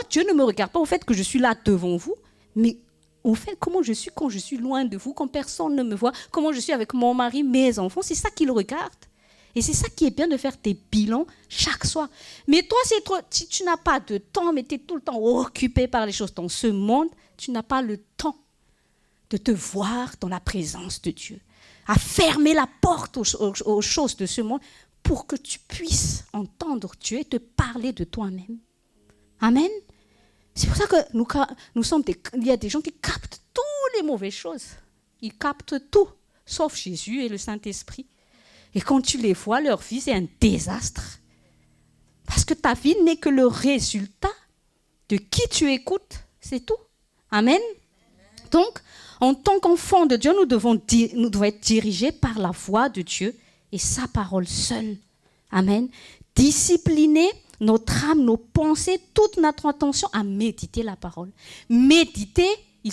Dieu ne me regarde pas au fait que je suis là devant vous, mais au fait comment je suis quand je suis loin de vous, quand personne ne me voit, comment je suis avec mon mari, mes enfants, c'est ça qu'il regarde. Et c'est ça qui est bien de faire tes bilans chaque soir. Mais toi, si tu n'as pas de temps, mais tu es tout le temps occupé par les choses dans ce monde, tu n'as pas le temps de te voir dans la présence de Dieu, à fermer la porte aux choses de ce monde pour que tu puisses entendre Dieu et te parler de toi-même. Amen. C'est pour ça que il y a des gens qui captent toutes les mauvaises choses. Ils captent tout, sauf Jésus et le Saint-Esprit. Et quand tu les vois, leur vie, c'est un désastre. Parce que ta vie n'est que le résultat de qui tu écoutes. C'est tout. Amen. Donc, en tant qu'enfants de Dieu, nous devons être dirigés par la voix de Dieu et sa parole seule. Amen. Discipliner notre âme, nos pensées, toute notre attention à méditer la parole. Méditer, il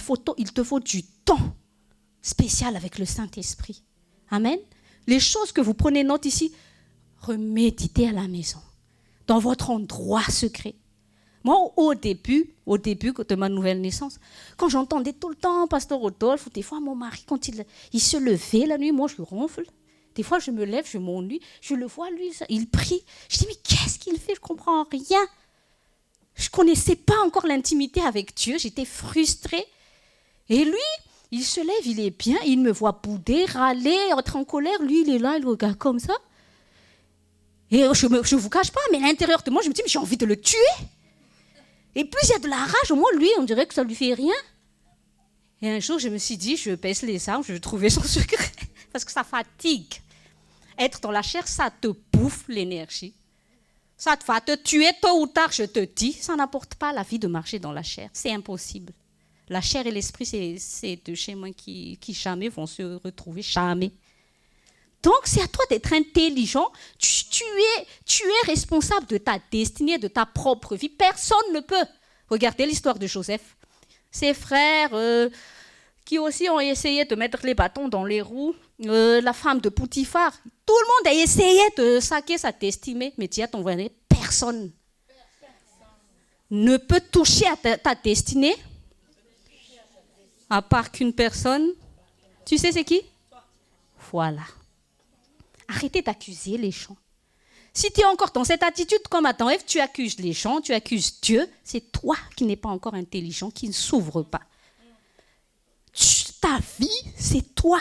te faut du temps spécial avec le Saint-Esprit. Amen. Les choses que vous prenez note ici, reméditez à la maison, dans votre endroit secret. Moi, au début de ma nouvelle naissance, quand j'entendais tout le temps Pasteur Rodolphe, ou des fois mon mari, quand il se levait la nuit, moi je ronfle. Des fois, je me lève, je m'ennuie, je le vois, lui, il prie. Je dis, mais qu'est-ce qu'il fait? Je ne comprends rien. Je ne connaissais pas encore l'intimité avec Dieu, j'étais frustrée. Et lui, il se lève, il est bien, il me voit bouder, râler, être en colère. Lui, il est là, il regarde comme ça. Et je ne vous cache pas, mais à l'intérieur de moi, je me dis, mais j'ai envie de le tuer. Et plus il y a de la rage, au moins, lui, on dirait que ça ne lui fait rien. Et un jour, je me suis dit, je baisse les armes, je vais trouver son secret. Parce que ça fatigue. Être dans la chair, ça te bouffe l'énergie. Ça va te tuer tôt ou tard, je te dis. Ça n'apporte pas la vie de marcher dans la chair. C'est impossible. La chair et l'esprit, c'est deux chemins qui jamais vont se retrouver, jamais. Donc, c'est à toi d'être intelligent. Tu es responsable de ta destinée, de ta propre vie. Personne ne peut. Regardez l'histoire de Joseph. Ses frères qui aussi ont essayé de mettre les bâtons dans les roues. La femme de Potiphar. Tout le monde a essayé de saquer sa destinée. Mais dis à ton voisin, personne ne peut toucher à ta destinée. À part qu'une personne, tu sais c'est qui? Voilà. Arrêtez d'accuser les gens. Si tu es encore dans cette attitude comme Adam et Ève, tu accuses les gens, tu accuses Dieu, c'est toi qui n'es pas encore intelligent, qui ne s'ouvre pas. Ta vie, c'est toi.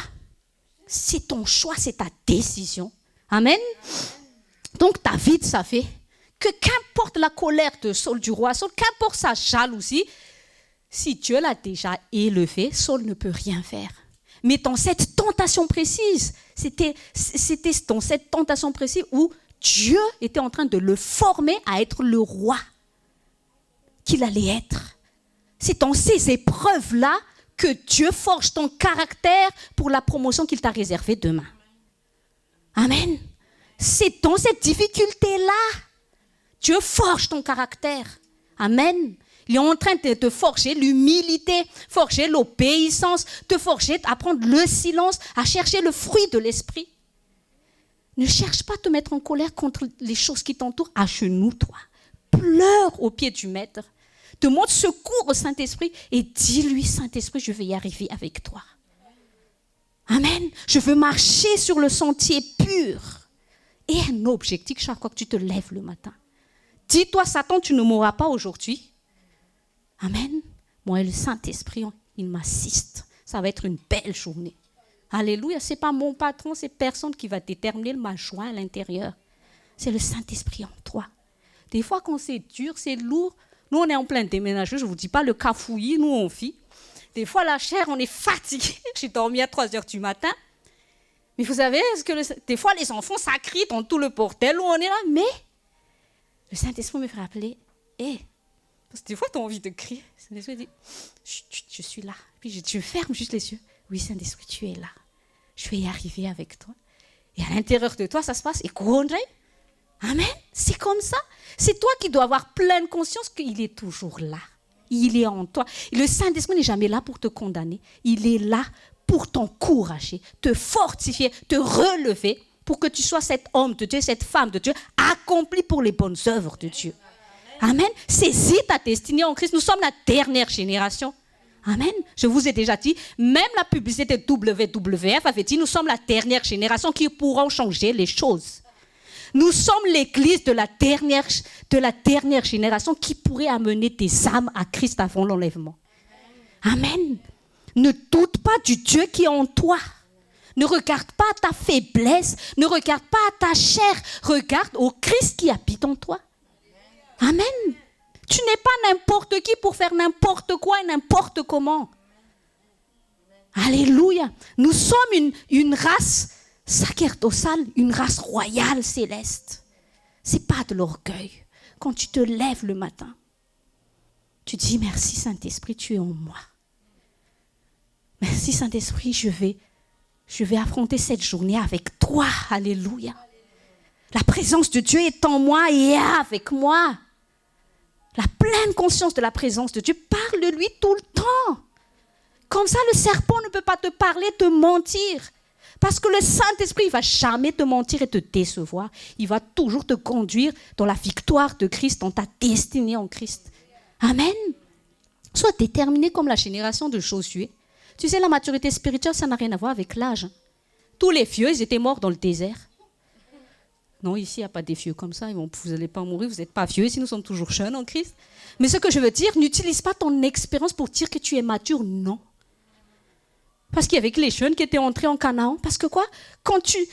C'est ton choix, c'est ta décision. Amen. Donc David, ça fait que qu'importe la colère de Saul, du roi Saul, qu'importe sa jalousie, si Dieu l'a déjà élevé, Saul ne peut rien faire. Mais dans cette tentation précise, c'était dans cette tentation précise où Dieu était en train de le former à être le roi qu'il allait être. C'est dans ces épreuves-là que Dieu forge ton caractère pour la promotion qu'il t'a réservée demain. Amen. C'est dans cette difficulté-là, Dieu forge ton caractère. Amen. Il est en train de te forger l'humilité, forger l'obéissance, te forger à prendre le silence, à chercher le fruit de l'esprit. Ne cherche pas à te mettre en colère contre les choses qui t'entourent. Agenouille-toi. Pleure au pied du Maître. Demande secours au Saint-Esprit et dis-lui, Saint-Esprit, je vais y arriver avec toi. Amen. Je veux marcher sur le sentier pur. Et un objectif chaque fois que tu te lèves le matin. Dis-toi, Satan, tu ne mourras pas aujourd'hui. Amen. Moi et le Saint-Esprit, il m'assiste. Ça va être une belle journée. Alléluia. Ce n'est pas mon patron, c'est personne qui va déterminer ma joie à l'intérieur. C'est le Saint-Esprit en toi. Des fois, quand c'est dur, c'est lourd. Nous, on est en plein déménagement. Je ne vous dis pas le cafouillis, nous, on vit. Des fois, la chair, on est fatigué. J'ai dormi à 3h du matin. Mais vous savez, des fois, les enfants, ça crie dans tout le bordel où on est là. Mais le Saint-Esprit me fait rappeler, parce que des fois, tu as envie de crier. Le Saint-Esprit dit, je suis là. Puis je ferme juste les yeux. Oui, Saint-Esprit, tu es là. Je vais y arriver avec toi. Et à l'intérieur de toi, ça se passe. Et amen. C'est comme ça. C'est toi qui dois avoir pleine conscience qu'il est toujours là. Il est en toi. Et le Saint-Esprit n'est jamais là pour te condamner. Il est là pour t'encourager, te fortifier, te relever, pour que tu sois cet homme de Dieu, cette femme de Dieu, accomplie pour les bonnes œuvres de Dieu. Amen. Saisis ta destinée en Christ. Nous sommes la dernière génération. Amen. Je vous ai déjà dit, même la publicité de WWF avait dit, nous sommes la dernière génération qui pourront changer les choses. Nous sommes l'église de la dernière génération qui pourrait amener des âmes à Christ avant l'enlèvement. Amen. Ne doute pas du Dieu qui est en toi. Ne regarde pas ta faiblesse. Ne regarde pas ta chair. Regarde au Christ qui habite en toi. Amen. Tu n'es pas n'importe qui pour faire n'importe quoi et n'importe comment. Alléluia. Nous sommes une race sacerdotale, une race royale céleste. Ce n'est pas de l'orgueil. Quand tu te lèves le matin, tu dis merci Saint-Esprit, tu es en moi. Merci Saint-Esprit, je vais affronter cette journée avec toi. Alléluia. La présence de Dieu est en moi et est avec moi. La pleine conscience de la présence de Dieu, parle de lui tout le temps. Comme ça, le serpent ne peut pas te parler, te mentir. Parce que le Saint-Esprit ne va jamais te mentir et te décevoir. Il va toujours te conduire dans la victoire de Christ, dans ta destinée en Christ. Amen. Sois déterminé comme la génération de Josué. Tu sais, la maturité spirituelle, ça n'a rien à voir avec l'âge. Tous les vieux, ils étaient morts dans le désert. Non, ici, il n'y a pas des vieux comme ça. Vous n'allez pas mourir, vous n'êtes pas vieux. Ici, nous sommes toujours jeunes en Christ. Mais ce que je veux dire, n'utilise pas ton expérience pour dire que tu es mature. Non. Parce qu'il y avait que les jeunes qui étaient entrés en Canaan. Parce que quoi? Quand tu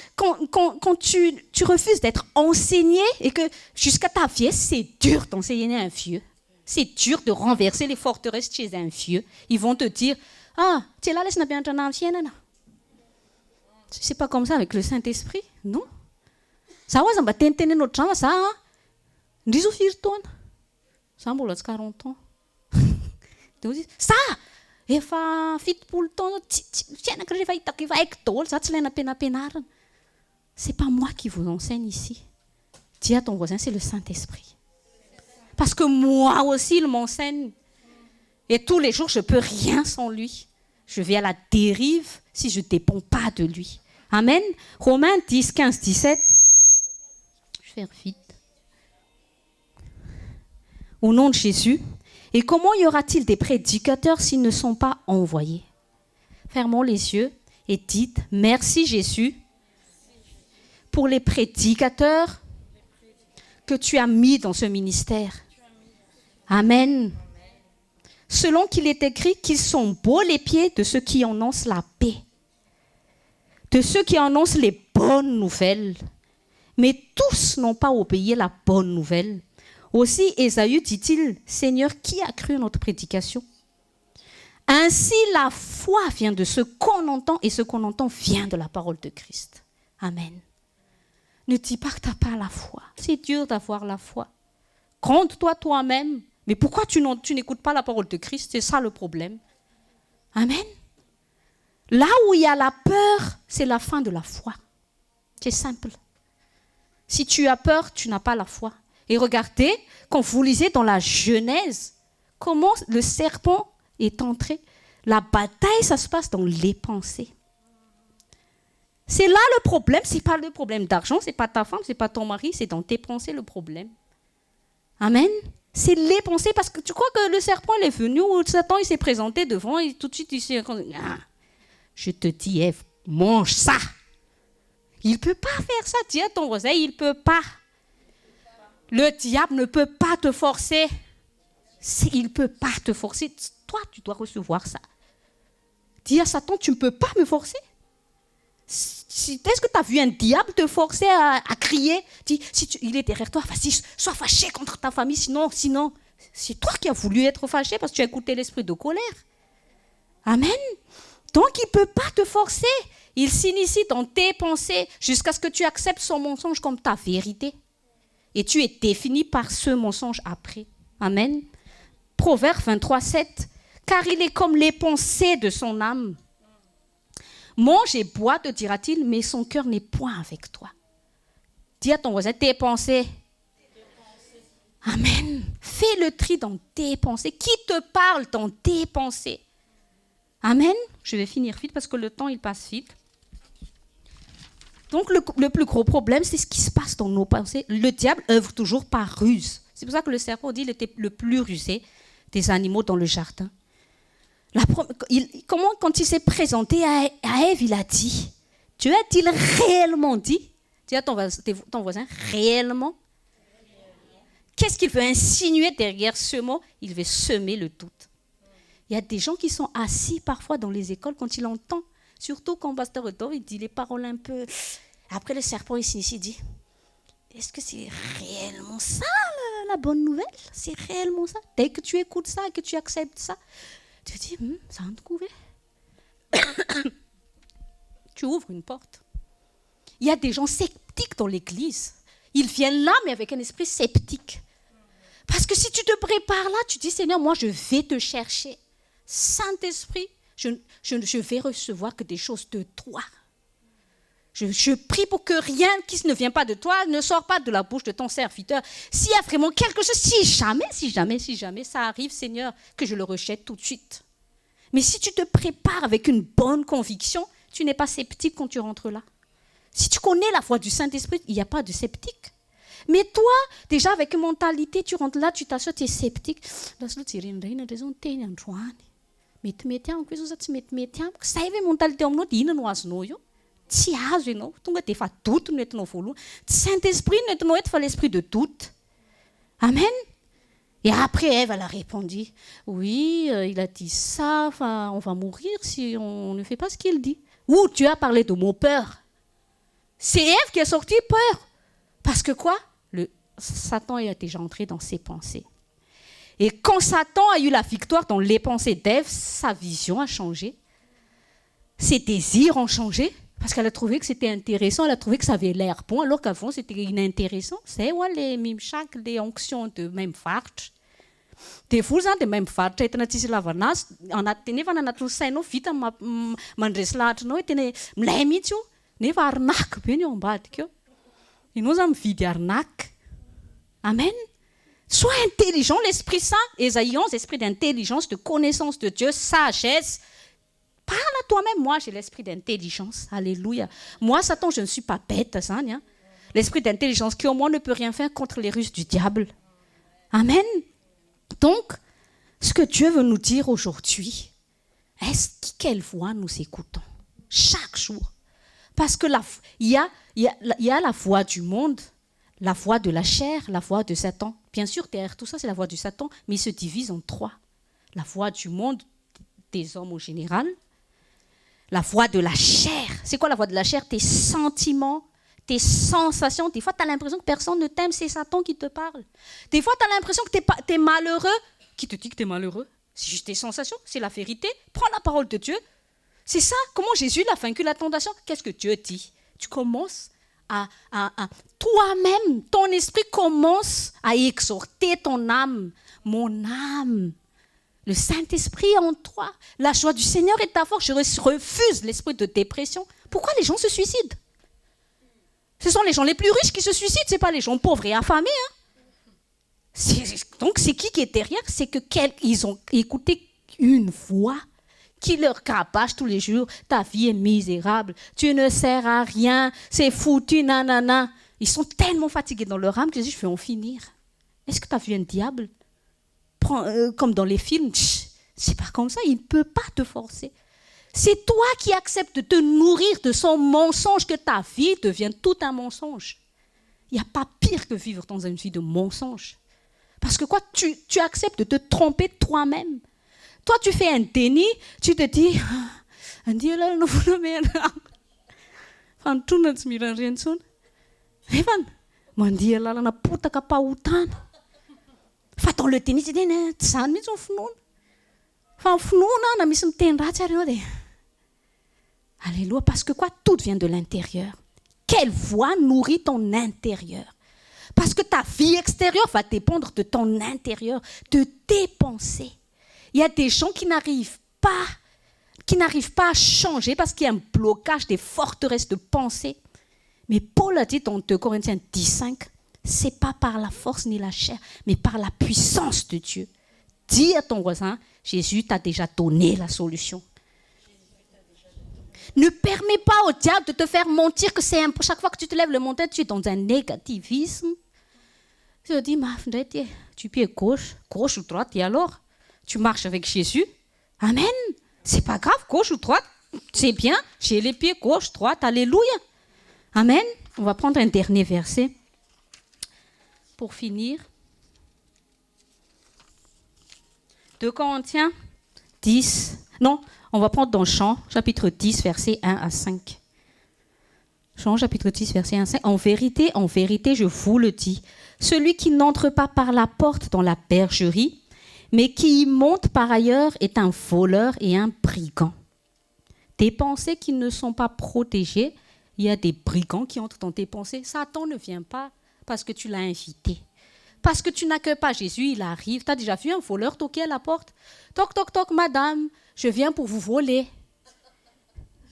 refuses d'être enseigné et que jusqu'à ta vieillesse, c'est dur d'enseigner un vieux. C'est dur de renverser les forteresses chez un vieux. Ils vont te dire, ah, tu es là, laisse-moi bien ton ancien. C'est pas comme ça avec le Saint-Esprit, non? Ça va, ça va t'entendre notre chambre, ça. Dis-nous 4 tonnes. Ça m'a 40 ans. Ça! Efa fitopolo taona fiainaka rehefa hitako efa haiko daholo za tsy ilaina ampianampianarana. C'est pas moi qui vous enseigne ici. Dis à ton voisin, c'est le Saint-Esprit. Parce que moi aussi, il m'enseigne. Et tous les jours, je ne peux rien sans lui. Je vais à la dérive si je ne dépends pas de lui. Amen. Romains 10, 15, 17. Je vais faire vite. Au nom de Jésus. Et comment y aura-t-il des prédicateurs s'ils ne sont pas envoyés? Fermons les yeux et dites merci Jésus pour les prédicateurs que tu as mis dans ce ministère. Amen. Selon qu'il est écrit qu'ils sont beaux les pieds de ceux qui annoncent la paix, de ceux qui annoncent les bonnes nouvelles. Mais tous n'ont pas obéi à la bonne nouvelle. Aussi, Ésaü dit-il, Seigneur, qui a cru à notre prédication? Ainsi, la foi vient de ce qu'on entend et ce qu'on entend vient de la parole de Christ. Amen. Ne dis pas que tu n'as pas la foi. C'est dur d'avoir la foi. Compte-toi toi-même. Mais pourquoi tu n'écoutes pas la parole de Christ? C'est ça le problème. Amen. Là où il y a la peur, c'est la fin de la foi. C'est simple. Si tu as peur, tu n'as pas la foi. Et regardez, quand vous lisez dans la Genèse, comment le serpent est entré. La bataille, ça se passe dans les pensées. C'est là le problème, ce n'est pas le problème d'argent, ce n'est pas ta femme, ce n'est pas ton mari, c'est dans tes pensées le problème. Amen. C'est les pensées, parce que tu crois que le serpent il est venu, ou Satan il s'est présenté devant, et tout de suite il s'est dit, ah, je te dis, Ève, mange ça. Il ne peut pas faire ça, dis à ton voisin, il ne peut pas. Le diable ne peut pas te forcer. Il ne peut pas te forcer. Toi, tu dois recevoir ça. Dis à Satan, tu ne peux pas me forcer. Est-ce que tu as vu un diable te forcer à crier? Dis, il est derrière toi, vas-y, sois fâché contre ta famille, sinon, c'est toi qui as voulu être fâché parce que tu as écouté l'esprit de colère. Amen. Donc, il ne peut pas te forcer. Il s'initie dans tes pensées jusqu'à ce que tu acceptes son mensonge comme ta vérité. Et tu es défini par ce mensonge après. Amen. Proverbe 23, 7. Car il est comme les pensées de son âme. Mange et bois, te dira-t-il, mais son cœur n'est point avec toi. Dis à ton voisin, tes pensées. Amen. Fais le tri dans tes pensées. Qui te parle dans tes pensées? Amen. Je vais finir vite parce que le temps, il passe vite. Donc, le plus gros problème, c'est ce qui se passe dans nos pensées. Le diable œuvre toujours par ruse. C'est pour ça que le serpent dit qu'il était le plus rusé des animaux dans le jardin. Quand il s'est présenté à Ève, il a dit, Dieu a-t-il réellement dit? Dis à ton voisin, réellement? Qu'est-ce qu'il veut insinuer derrière ce mot? Il veut semer le doute. Il y a des gens qui sont assis parfois dans les écoles quand ils l'entendent. Surtout quand Pasteur Otto, il dit les paroles un peu... Après, le serpent ici, il dit, est-ce que c'est réellement ça, la bonne nouvelle? C'est réellement ça? Dès que tu écoutes ça, que tu acceptes ça, tu te dis, ça va te couvrir. Tu ouvres une porte. Il y a des gens sceptiques dans l'église. Ils viennent là, mais avec un esprit sceptique. Parce que si tu te prépares là, tu dis, Seigneur, moi, je vais te chercher. Saint-Esprit, je vais recevoir que des choses de toi. Je prie pour que rien qui ne vient pas de toi ne sorte pas de la bouche de ton serviteur. S'il y a vraiment quelque chose, si jamais ça arrive, Seigneur, que je le rejette tout de suite. Mais si tu te prépares avec une bonne conviction, tu n'es pas sceptique quand tu rentres là. Si tu connais la foi du Saint-Esprit, il n'y a pas de sceptique. Mais toi, déjà avec une mentalité, tu rentres là, tu t'assois, tu es sceptique. Mety amiko izy ozy tsy mety amiko zay ve mentalité aminao dia inona no azonao io tsy azo ianao tonga dia efa doute no entinao voalohany tsy Saint-Esprit no entinao eto fa l'esprit de doute. Amen. Et après Ève elle a répondu oui il a dit ça on va mourir si on ne fait pas ce qu'il dit. Ou tu as parlé de mon peur. C'est Ève qui est sortie peur parce que quoi, Satan est déjà entré dans ses pensées. Et quand Satan a eu la victoire dans les pensées d'Ève, sa vision a changé. Ses désirs ont changé. Parce qu'elle a trouvé que c'était intéressant, elle a trouvé que ça avait l'air bon, alors qu'avant c'était inintéressant. C'est les mimchak, les onctions de même fartre. Des fois, de même fartre, et tsisy lavanazy, anaty nefa anaty ny sainao vita mandresy lahitranao, tena milay mihitsy io, nefa arnaky be ny ao ambadika eo. Ianao zany mividy arnaky. Amen. Sois intelligent, l'Esprit Saint, Ésaïe 11, esprit d'intelligence, de connaissance de Dieu, sagesse. Parle à toi-même, moi j'ai l'esprit d'intelligence. Alléluia. Moi, Satan, je ne suis pas bête. Ça, hein? L'esprit d'intelligence qui au moins ne peut rien faire contre les ruses du diable. Amen. Donc, ce que Dieu veut nous dire aujourd'hui, quelle voix nous écoutons chaque jour? Parce que il y a la voix du monde, la voix de la chair, la voix de Satan. Bien sûr, derrière tout ça, c'est la voix du Satan, mais il se divise en trois. La voix du monde, des hommes au général. La voix de la chair. C'est quoi la voix de la chair? Tes sentiments, tes sensations. Des fois, tu as l'impression que personne ne t'aime, c'est Satan qui te parle. Des fois, tu as l'impression que tu es malheureux. Qui te dit que tu es malheureux? C'est juste tes sensations, c'est la vérité. Prends la parole de Dieu. C'est ça. Comment Jésus a vaincu la tentation? Qu'est-ce que Dieu dit? Tu commences à toi-même, ton esprit commence à exhorter ton âme. Mon âme, le Saint-Esprit en toi, la joie du Seigneur est ta force. Je refuse l'esprit de dépression. Pourquoi les gens se suicident? Ce sont les gens les plus riches qui se suicident, ce n'est pas les gens pauvres et affamés. Donc c'est qui est derrière? C'est qu'ils ont écouté une voix qui leur crapache tous les jours. Ta vie est misérable, tu ne sers à rien, c'est foutu, nanana. Ils sont tellement fatigués dans leur âme que je vais en finir. Est-ce que tu as vu un diable? Comme dans les films, c'est pas comme ça, il ne peut pas te forcer. C'est toi qui acceptes de te nourrir de son mensonge que ta vie devienne tout un mensonge. Il n'y a pas pire que vivre dans une vie de mensonge. Parce que quoi, tu acceptes de te tromper toi-même. Toi, tu fais un déni, tu te dis, fa dans le déni, tu dis, zany mihitsy ny finoana. Fa ny finoana na misy miteny ratsy ary ianao dia. Alléluia, parce que quoi, tout vient de l'intérieur. Quelle voix nourrit ton intérieur? Parce que ta vie extérieure va dépendre de ton intérieur, de tes pensées. Il y a des gens qui n'arrivent pas qui n'arrivent pas à changer parce qu'il y a un blocage des forteresses de pensée. Mais Paul a dit dans 2 Corinthiens 10:5, c'est pas par la force ni la chair, mais par la puissance de Dieu. Dis à ton voisin, Jésus t'a déjà donné la solution. Ne permets pas au diable de te faire mentir que c'est chaque fois que tu te lèves le matin, tu es dans un négativisme. Je te dis, tu pied gauche ou droite, et alors tu marches avec Jésus. Amen. C'est pas grave, gauche ou droite, c'est bien. J'ai les pieds gauche, droite, alléluia. Amen. On va prendre un dernier verset pour finir. 2 Corinthiens 10. Non, on va prendre dans Chant, chapitre 10, versets 1 à 5. Chant, chapitre 10, verset 1 à 5. En vérité, je vous le dis, celui qui n'entre pas par la porte dans la bergerie, mais qui y monte par ailleurs est un voleur et un brigand. Tes pensées qui ne sont pas protégées, il y a des brigands qui entrent dans tes pensées. Satan ne vient pas parce que tu l'as invité. Parce que tu n'accueilles pas Jésus, il arrive. Tu as déjà vu un voleur toquer à la porte? Toc, toc, toc, madame, je viens pour vous voler.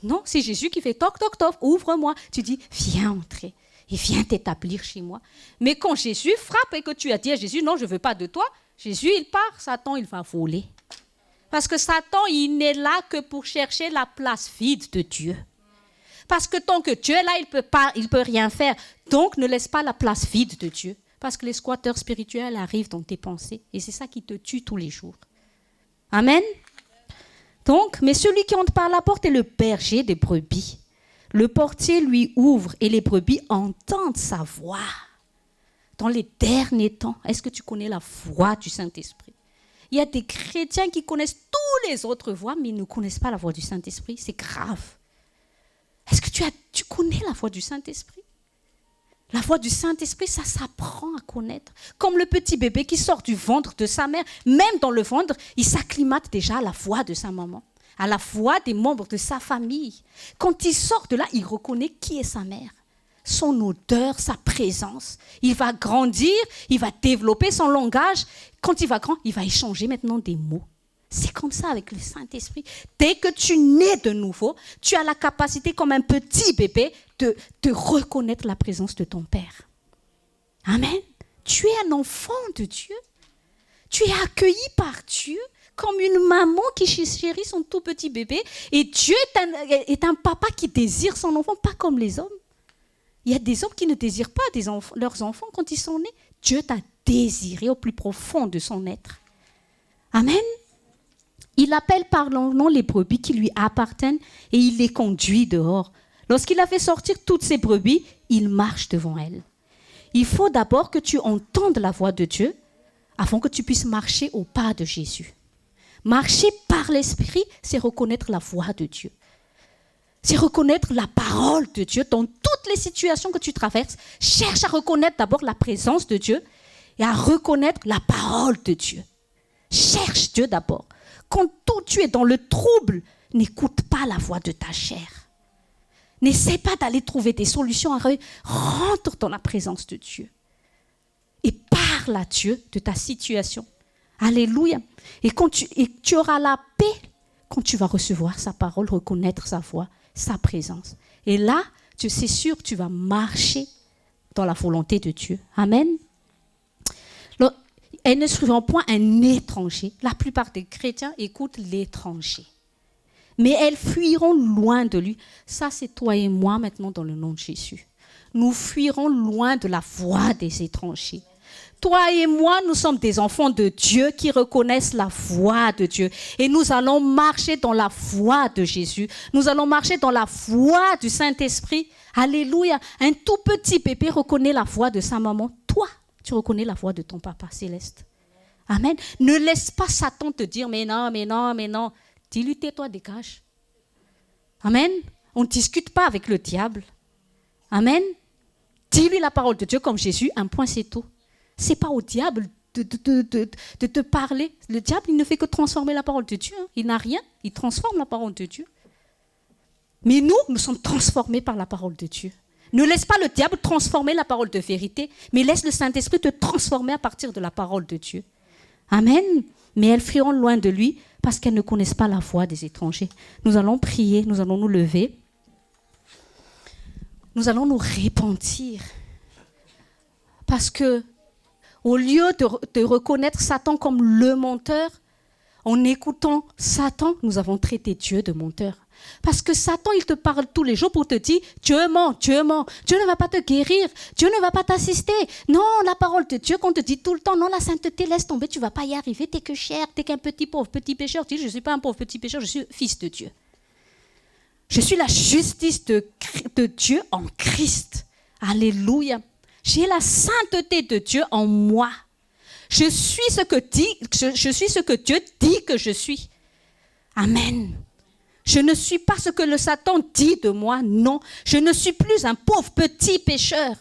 Non, c'est Jésus qui fait toc, toc, toc, ouvre-moi. Tu dis, viens entrer et viens t'établir chez moi. Mais quand Jésus frappe et que tu as dit à Jésus, non, je ne veux pas de toi, Jésus, il part, Satan, il va voler. Parce que Satan, il n'est là que pour chercher la place vide de Dieu. Parce que tant que Dieu est là, il ne peut rien faire. Donc, ne laisse pas la place vide de Dieu. Parce que les squatteurs spirituels arrivent dans tes pensées. Et c'est ça qui te tue tous les jours. Amen. Donc, mais celui qui entre par la porte est le berger des brebis. Le portier lui ouvre et les brebis entendent sa voix. Dans les derniers temps, est-ce que tu connais la voix du Saint-Esprit? Il y a des chrétiens qui connaissent tous les autres voix, mais ils ne connaissent pas la voix du Saint-Esprit. C'est grave. Est-ce que tu connais la voix du Saint-Esprit? La voix du Saint-Esprit, ça s'apprend à connaître. Comme le petit bébé qui sort du ventre de sa mère, même dans le ventre, il s'acclimate déjà à la voix de sa maman, à la voix des membres de sa famille. Quand il sort de là, il reconnaît qui est sa mère. Son odeur, sa présence. Il va grandir, il va développer son langage. Quand il va grand, il va échanger maintenant des mots. C'est comme ça avec le Saint-Esprit. Dès que tu nais de nouveau, tu as la capacité, comme un petit bébé, de reconnaître la présence de ton Père. Amen. Tu es un enfant de Dieu. Tu es accueilli par Dieu comme une maman qui chérit son tout petit bébé. Et Dieu est un papa qui désire son enfant, pas comme les hommes. Il y a des hommes qui ne désirent pas leurs enfants quand ils sont nés. Dieu t'a désiré au plus profond de son être. Amen. Il appelle par leur nom les brebis qui lui appartiennent et il les conduit dehors. Lorsqu'il a fait sortir toutes ces brebis, il marche devant elles. Il faut d'abord que tu entendes la voix de Dieu afin que tu puisses marcher au pas de Jésus. Marcher par l'Esprit, c'est reconnaître la voix de Dieu. C'est reconnaître la parole de Dieu dans toutes les situations que tu traverses. Cherche à reconnaître d'abord la présence de Dieu et à reconnaître la parole de Dieu. Cherche Dieu d'abord. Quand tu es dans le trouble, n'écoute pas la voix de ta chair. N'essaie pas d'aller trouver des solutions. Rentre dans la présence de Dieu. Et parle à Dieu de ta situation. Alléluia. Et tu auras la paix quand tu vas recevoir sa parole, reconnaître sa voix, sa présence. Et là, c'est sûr que tu vas marcher dans la volonté de Dieu. Amen. Elles ne suivront point un étranger. La plupart des chrétiens écoutent l'étranger. Mais elles fuiront loin de lui. Ça, c'est toi et moi maintenant dans le nom de Jésus. Nous fuirons loin de la voix des étrangers. Toi et moi, nous sommes des enfants de Dieu qui reconnaissent la voix de Dieu. Et nous allons marcher dans la voix de Jésus. Nous allons marcher dans la voix du Saint-Esprit. Alléluia. Un tout petit bébé reconnaît la voix de sa maman. Toi, tu reconnais la voix de ton Papa céleste. Amen. Ne laisse pas Satan te dire, mais non, mais non, mais non. Dis-lui, tais-toi, dégage. Amen. On ne discute pas avec le diable. Amen. Dis-lui la parole de Dieu comme Jésus, un point c'est tout. Ce n'est pas au diable de te parler. Le diable, il ne fait que transformer la parole de Dieu. Il n'a rien, il transforme la parole de Dieu. Mais nous sommes transformés par la parole de Dieu. Ne laisse pas le diable transformer la parole de vérité, mais laisse le Saint-Esprit te transformer à partir de la parole de Dieu. Amen. Mais elles fuiront loin de lui parce qu'elles ne connaissent pas la voix des étrangers. Nous allons prier, nous allons nous lever. Nous allons nous repentir. Parce que, au lieu de reconnaître Satan comme le menteur, en écoutant Satan, nous avons traité Dieu de menteur. Parce que Satan, il te parle tous les jours pour te dire « Dieu ment, Dieu ment, Dieu ne va pas te guérir, Dieu ne va pas t'assister. Non, la parole de Dieu qu'on te dit tout le temps, non, la sainteté, laisse tomber, tu ne vas pas y arriver, t'es que chair, t'es qu'un petit pauvre petit pécheur. » Tu dis « Je ne suis pas un pauvre petit pécheur, je suis fils de Dieu. Je suis la justice de Dieu en Christ. » Alléluia. J'ai la sainteté de Dieu en moi. Je suis ce que Dieu dit que je suis. Amen. Je ne suis pas ce que le Satan dit de moi, non. Je ne suis plus un pauvre petit pécheur.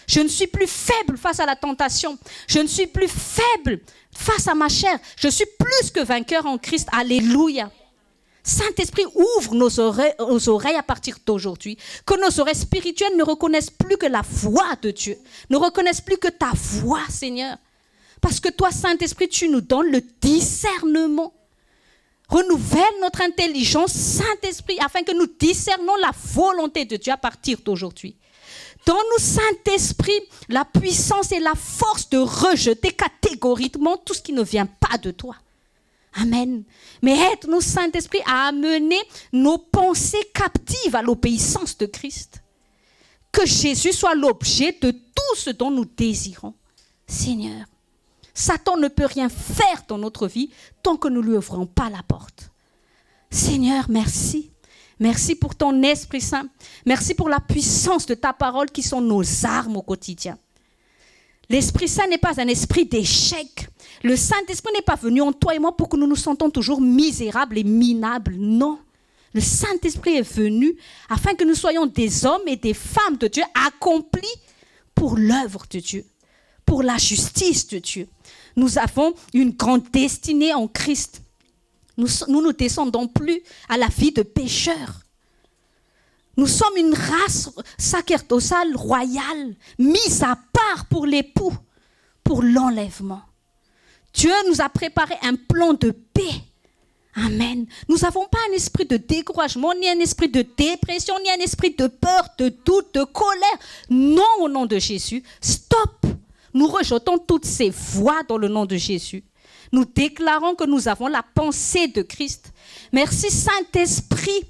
Je ne suis plus faible face à la tentation. Je ne suis plus faible face à ma chair. Je suis plus que vainqueur en Christ. Alléluia. Saint-Esprit, ouvre nos oreilles à partir d'aujourd'hui. Que nos oreilles spirituelles ne reconnaissent plus que la voix de Dieu. Ne reconnaissent plus que ta voix, Seigneur. Parce que toi, Saint-Esprit, tu nous donnes le discernement. Renouvelle notre intelligence, Saint-Esprit, afin que nous discernons la volonté de Dieu à partir d'aujourd'hui. Donne-nous, Saint-Esprit, la puissance et la force de rejeter catégoriquement tout ce qui ne vient pas de toi. Amen. Mais aide-nous, Saint-Esprit, à amener nos pensées captives à l'obéissance de Christ. Que Jésus soit l'objet de tout ce dont nous désirons. Seigneur, Satan ne peut rien faire dans notre vie tant que nous ne lui ouvrons pas la porte. Seigneur, merci. Merci pour ton Esprit Saint. Merci pour la puissance de ta parole qui sont nos armes au quotidien. L'Esprit Saint n'est pas un esprit d'échec. Le Saint-Esprit n'est pas venu en toi et moi pour que nous nous sentons toujours misérables et minables. Non. Le Saint-Esprit est venu afin que nous soyons des hommes et des femmes de Dieu accomplis pour l'œuvre de Dieu, pour la justice de Dieu. Nous avons une grande destinée en Christ. Nous ne descendons plus à la vie de pécheurs. Nous sommes une race sacerdotale royale, mise à part pour l'époux, pour l'enlèvement. Dieu nous a préparé un plan de paix. Amen. Nous n'avons pas un esprit de découragement, ni un esprit de dépression, ni un esprit de peur, de doute, de colère. Non, au nom de Jésus. Stop. Nous rejetons toutes ces voix dans le nom de Jésus. Nous déclarons que nous avons la pensée de Christ. Merci Saint-Esprit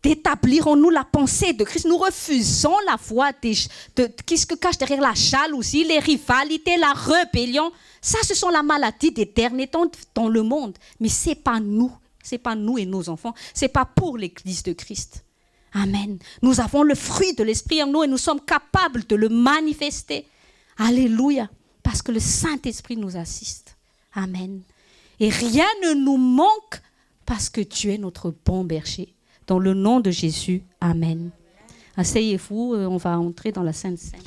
d'établir en nous la pensée de Christ. Nous refusons la voix qui se cache derrière la jalousie, les rivalités, la rébellion. Ça, ce sont la maladie des derniers temps dans le monde. Mais ce n'est pas nous. Ce n'est pas nous et nos enfants. Ce n'est pas pour l'Église de Christ. Amen. Nous avons le fruit de l'Esprit en nous et nous sommes capables de le manifester. Alléluia. Parce que le Saint-Esprit nous assiste. Amen. Et rien ne nous manque parce que Dieu est notre bon berger. Dans le nom de Jésus. Amen. Asseyez-vous, on va entrer dans la Sainte Seine.